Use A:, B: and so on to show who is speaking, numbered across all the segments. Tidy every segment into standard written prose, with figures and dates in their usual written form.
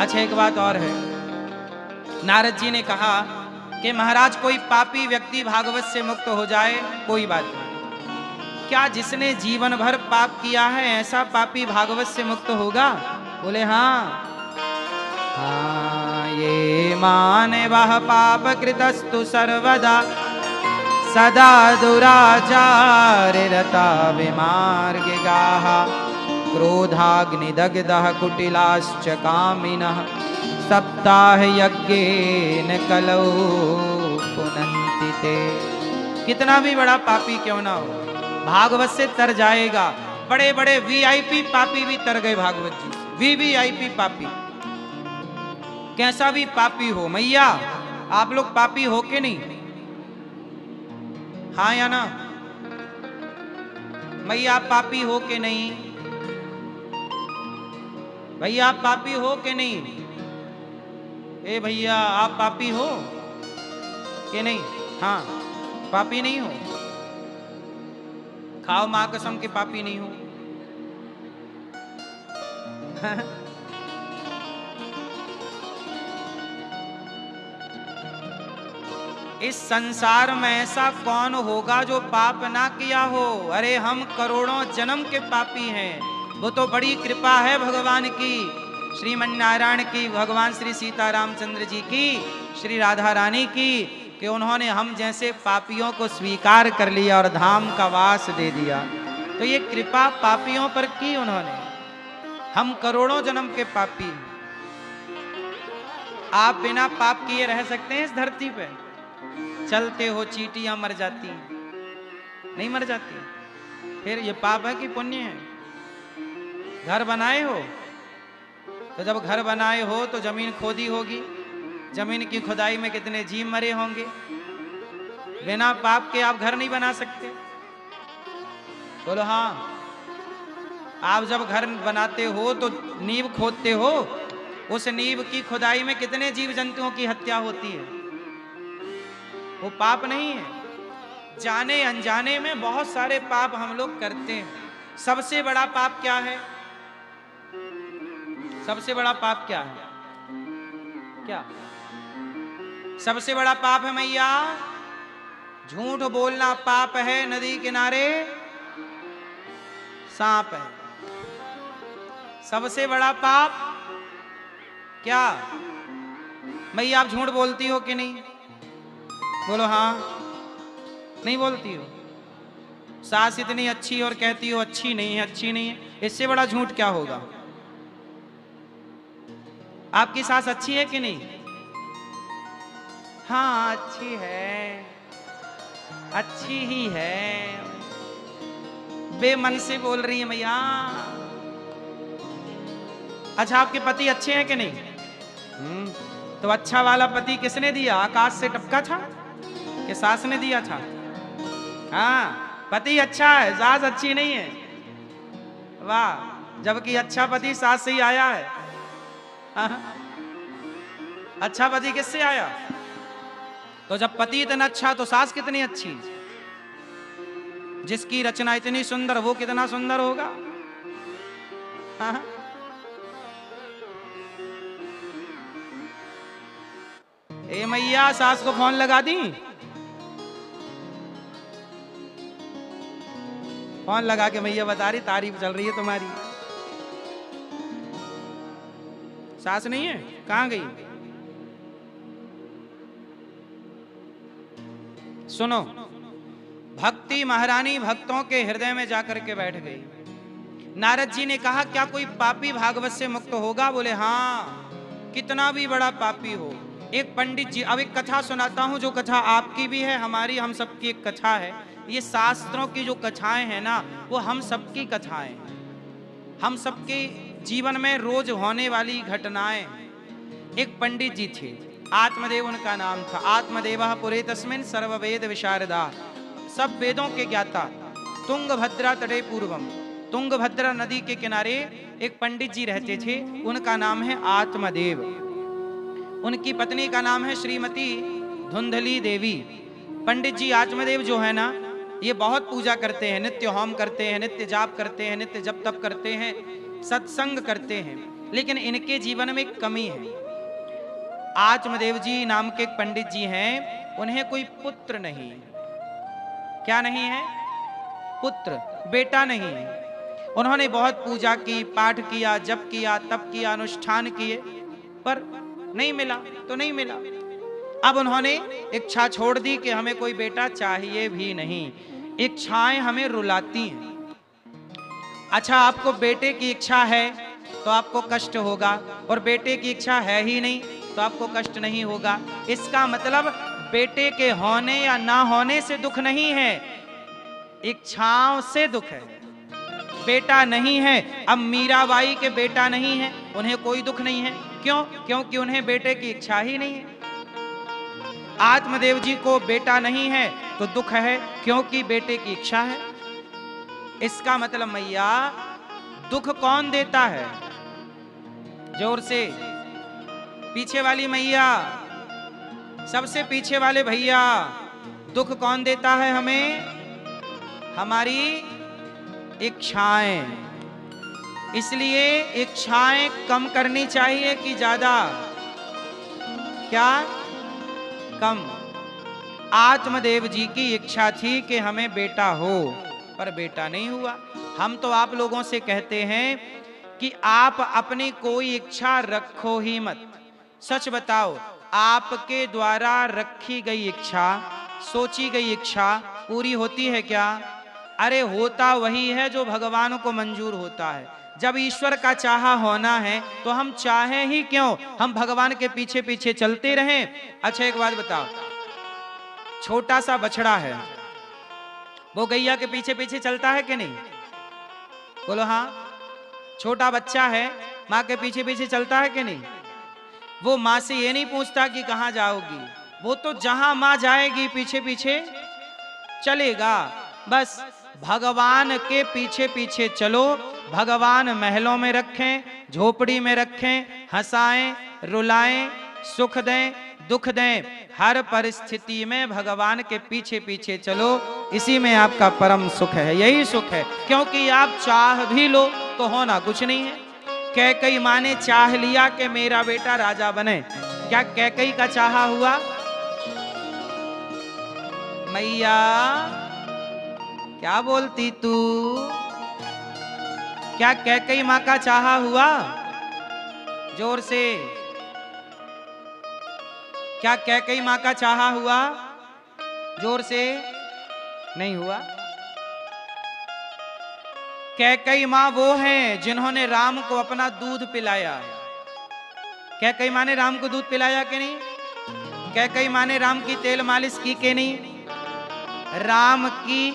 A: अच्छा एक बात और है, नारद जी ने कहा कि महाराज कोई पापी व्यक्ति भागवत से मुक्त हो जाए कोई बात नहीं, क्या जिसने जीवन भर पाप किया है ऐसा पापी भागवत से मुक्त होगा? बोले हाँ। हाँ ये माने वह पाप कृतस्तु सर्वदा सदा दुराचारे रता विमार्गिगाः क्रोधाग्निदग्धः कुटिलाश्च कामिनः सप्ताह यज्ञेन कलौ पुनन्ति ते। कितना भी बड़ा पापी क्यों ना हो भागवत से तर जाएगा। बड़े बड़े वीआईपी पापी भी तर गए भागवत जी से। वीवीआईपी पापी, कैसा भी पापी हो। मैया आप लोग पापी हो के नहीं? हाँ या ना? मैया आप पापी हो के नहीं? भैया आप पापी हो के नहीं? ए भैया आप पापी हो कि नहीं? हाँ पापी नहीं हो? खाओ मां कसम के पापी नहीं हो। इस संसार में ऐसा कौन होगा जो पाप ना किया हो? अरे हम करोड़ों जन्म के पापी हैं। वो तो बड़ी कृपा है भगवान की, श्रीमन नारायण की, भगवान श्री सीता रामचंद्र जी की, श्री राधा रानी की, कि उन्होंने हम जैसे पापियों को स्वीकार कर लिया और धाम का वास दे दिया। तो ये कृपा पापियों पर की उन्होंने। हम करोड़ों जन्म के पापी हैं। आप बिना पाप किए रह सकते हैं इस धरती पे? चलते हो चींटियां मर जाती हैं, नहीं मर जाती? फिर ये पाप है कि पुण्य है? घर बनाए हो तो जब घर बनाए हो तो जमीन खोदी होगी, जमीन की खुदाई में कितने जीव मरे होंगे। बिना पाप के आप घर नहीं बना सकते? बोलो हाँ। आप जब घर बनाते हो तो नींव खोदते हो, उस नींव की खुदाई में कितने जीव जंतुओं की हत्या होती है। वो पाप नहीं है? जाने अनजाने में बहुत सारे पाप हम लोग करते हैं। सबसे बड़ा पाप क्या है? सबसे बड़ा पाप क्या है? क्या सबसे बड़ा पाप है मैया? झूठ बोलना पाप है, नदी किनारे सांप है। सबसे बड़ा पाप क्या? मैया आप झूठ बोलती हो कि नहीं? बोलो हाँ। नहीं बोलती हो? सास इतनी अच्छी और कहती हो अच्छी नहीं है, अच्छी नहीं है। इससे बड़ा झूठ क्या होगा? आपकी सास अच्छी है कि नहीं? हाँ अच्छी है, अच्छी ही है, बेमन से बोल रही है मैया। अच्छा आपके पति अच्छे हैं कि नहीं? तो अच्छा वाला पति किसने दिया? आकाश से टपका था कि सास ने दिया था? हाँ पति अच्छा है, सास अच्छी नहीं है। वाह, जबकि अच्छा पति सास से ही आया है। अच्छा पति किससे आया? तो जब पति इतना अच्छा तो सास कितनी अच्छी। जिसकी रचना इतनी सुंदर वो कितना सुंदर होगा। ए मैया सास को फोन लगा दी? फोन लगा के मैया बता रही तारीफ चल रही है तुम्हारी। सास नहीं है? कहां गई? सुनो, भक्ति महारानी भक्तों के हृदय में जाकर के बैठ गई। नारद जी ने कहा क्या कोई पापी भागवत से मुक्त होगा? बोले हाँ, कितना भी बड़ा पापी हो। एक पंडित जी, अब एक कथा सुनाता हूं जो कथा आपकी भी है, हमारी, हम सबकी एक कथा है। ये शास्त्रों की जो कथाएं हैं ना, वो हम सबकी कथाएं, हम सबके जीवन में रोज होने वाली घटनाएं। एक पंडित जी थे, आत्मदेव उनका नाम था। आत्मदेवः पुरे तस्मिन् सर्ववेद विशारदा, सब वेदों के ज्ञाता। तुंगभद्रा तटे पूर्वम, तुंगभद्रा नदी के किनारे एक पंडित जी रहते थे, उनका नाम है आत्मदेव। उनकी पत्नी का नाम है श्रीमती धुंधली देवी। पंडित जी आत्मदेव जो है ना, ये बहुत पूजा करते हैं, नित्य होम करते हैं, नित्य जाप करते हैं, नित्य जप तप करते हैं, सत्संग करते हैं। लेकिन इनके जीवन में एक कमी है। आत्मदेव जी नाम के एक पंडित जी हैं, उन्हें कोई पुत्र नहीं। क्या नहीं है? पुत्र, बेटा नहीं है। उन्होंने बहुत पूजा की, पाठ किया, जप किया, तप किया, अनुष्ठान किए, पर नहीं मिला तो नहीं मिला। अब उन्होंने इच्छा छोड़ दी कि हमें कोई बेटा चाहिए भी नहीं। इच्छाएं हमें रुलाती हैं। अच्छा, आपको बेटे की इच्छा है तो आपको कष्ट होगा, और बेटे की इच्छा है ही नहीं तो आपको कष्ट नहीं होगा। इसका मतलब बेटे के होने या ना होने से दुख नहीं है, इच्छाओं से दुख है। बेटा नहीं है, अब मीराबाई के बेटा नहीं है, उन्हें कोई दुख नहीं है। क्यों? क्योंकि उन्हें बेटे की इच्छा ही नहीं है। आत्मदेव जी को बेटा नहीं है तो दुख है, क्योंकि बेटे की इच्छा है। इसका मतलब मैया, दुख कौन देता है? जोर से, पीछे वाली मैया, सबसे पीछे वाले भैया, दुख कौन देता है हमें? हमारी इच्छाएं। इसलिए इच्छाएं कम करनी चाहिए कि ज्यादा? क्या? कम। आत्मदेव जी की इच्छा थी कि हमें बेटा हो, पर बेटा नहीं हुआ। हम तो आप लोगों से कहते हैं कि आप अपनी कोई इच्छा रखो ही मत। सच बताओ, आपके द्वारा रखी गई इच्छा, सोची गई इच्छा पूरी होती है क्या? अरे होता वही है जो भगवान को मंजूर होता है। जब ईश्वर का चाहा होना है तो हम चाहें ही क्यों, हम भगवान के पीछे पीछे चलते रहें। अच्छा, एक बात बताओ, छोटा सा बछड़ा है, वो गैया के पीछे पीछे चलता है कि नहीं? बोलो हाँ। छोटा बच्चा है, माँ के पीछे पीछे चलता है कि नहीं? वो माँ से ये नहीं पूछता कि कहाँ जाओगी, वो तो जहां माँ जाएगी पीछे पीछे चलेगा। बस भगवान के पीछे पीछे चलो। भगवान महलों में रखें, झोपड़ी में रखें, हंसाएं, रुलाएं, सुख दें, दुख दें, हर परिस्थिति में भगवान के पीछे पीछे चलो। इसी में आपका परम सुख है, यही सुख है। क्योंकि आप चाह भी लो तो होना कुछ नहीं है। कैकई माँ ने चाह लिया कि मेरा बेटा राजा बने, क्या कैकई का चाहा हुआ? मैया क्या बोलती तू? क्या कैकई माँ का चाहा हुआ? जोर से, क्या कैकई माँ का चाहा हुआ? जोर से, नहीं हुआ। कैकई माँ वो हैं जिन्होंने राम को अपना दूध पिलाया। कैकई माँ ने राम को दूध पिलाया कि नहीं? कैकई माँ ने राम की तेल मालिश की कि नहीं? राम की,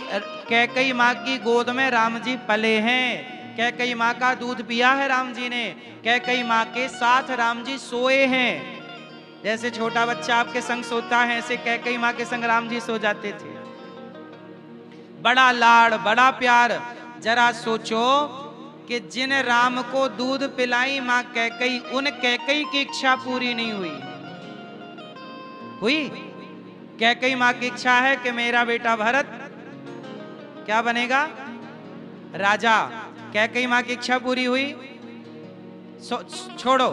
A: कैकई माँ की गोद में राम जी पले हैं। कैकई माँ का दूध पिया है राम जी ने। कैकई माँ के साथ राम जी सोए हैं। जैसे छोटा बच्चा आपके संग सोता है, ऐसे कैकई माँ के संग राम जी सो जाते थे। बड़ा लाड़, बड़ा प्यार। जरा सोचो कि जिन राम को दूध पिलाई माँ कैकई, उन कैकई की इच्छा पूरी नहीं हुई। हुई? कैकई माँ की इच्छा है कि मेरा बेटा भरत क्या बनेगा? राजा। कैकई माँ की इच्छा पूरी हुई? छोड़ो,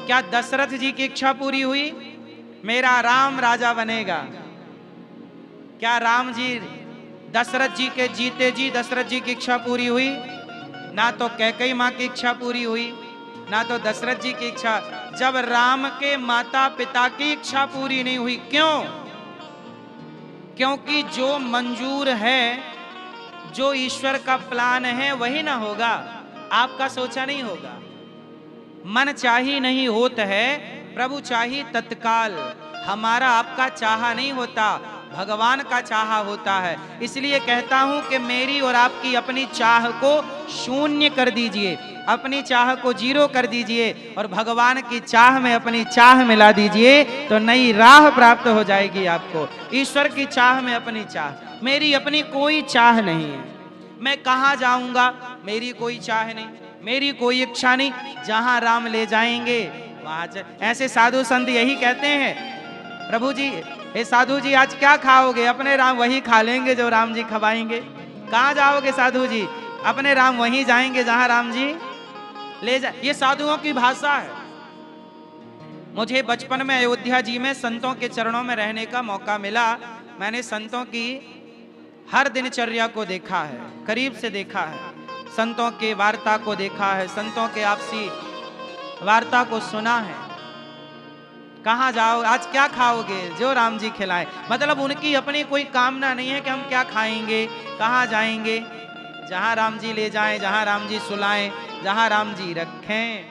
A: क्या दशरथ जी की इच्छा पूरी हुई? मेरा राम राजा बनेगा। क्या राम जी, दशरथ जी के जीते जी दशरथ जी की इच्छा पूरी हुई? ना तो कैकई माँ की इच्छा पूरी हुई, ना तो दशरथ जी की इच्छा। जब राम के माता पिता की इच्छा पूरी नहीं हुई, क्यों? क्योंकि जो मंजूर है, जो ईश्वर का प्लान है वही ना होगा, आपका सोचा नहीं होगा। मन चाही नहीं होता है, प्रभु चाही तत्काल। हमारा आपका चाहा नहीं होता, भगवान का चाहा होता है। इसलिए कहता हूं कि मेरी और आपकी अपनी चाह को शून्य कर दीजिए, अपनी चाह को जीरो कर दीजिए और भगवान की चाह में अपनी चाह मिला दीजिए, तो नई राह प्राप्त हो जाएगी आपको। ईश्वर की चाह में अपनी चाह, मेरी अपनी कोई चाह नहीं है। मैं कहाँ जाऊंगा, मेरी कोई चाह नहीं, मेरी कोई इच्छा नहीं। जहां राम ले जाएंगे वहां। ऐसे साधु संत यही कहते हैं, प्रभु जी, हे साधु जी आज क्या खाओगे? अपने राम वही खा लेंगे जो राम जी खवाएंगे। कहाँ जाओगे साधु जी? अपने राम वहीं जाएंगे जहां राम जी ले जा, ये साधुओं की भाषा है। मुझे बचपन में अयोध्या जी में संतों के चरणों में रहने का मौका मिला। मैंने संतों की हर दिनचर्या को देखा है, करीब से देखा है, संतों के वार्ता को देखा है, संतों के आपसी वार्ता को सुना है। कहाँ जाओ, आज क्या खाओगे, जो राम जी खिलाए। मतलब उनकी अपनी कोई कामना नहीं है कि हम क्या खाएंगे, कहाँ जाएंगे, जहां राम जी ले जाएं, जहां राम जी सुलाएं, जहां राम जी रखें।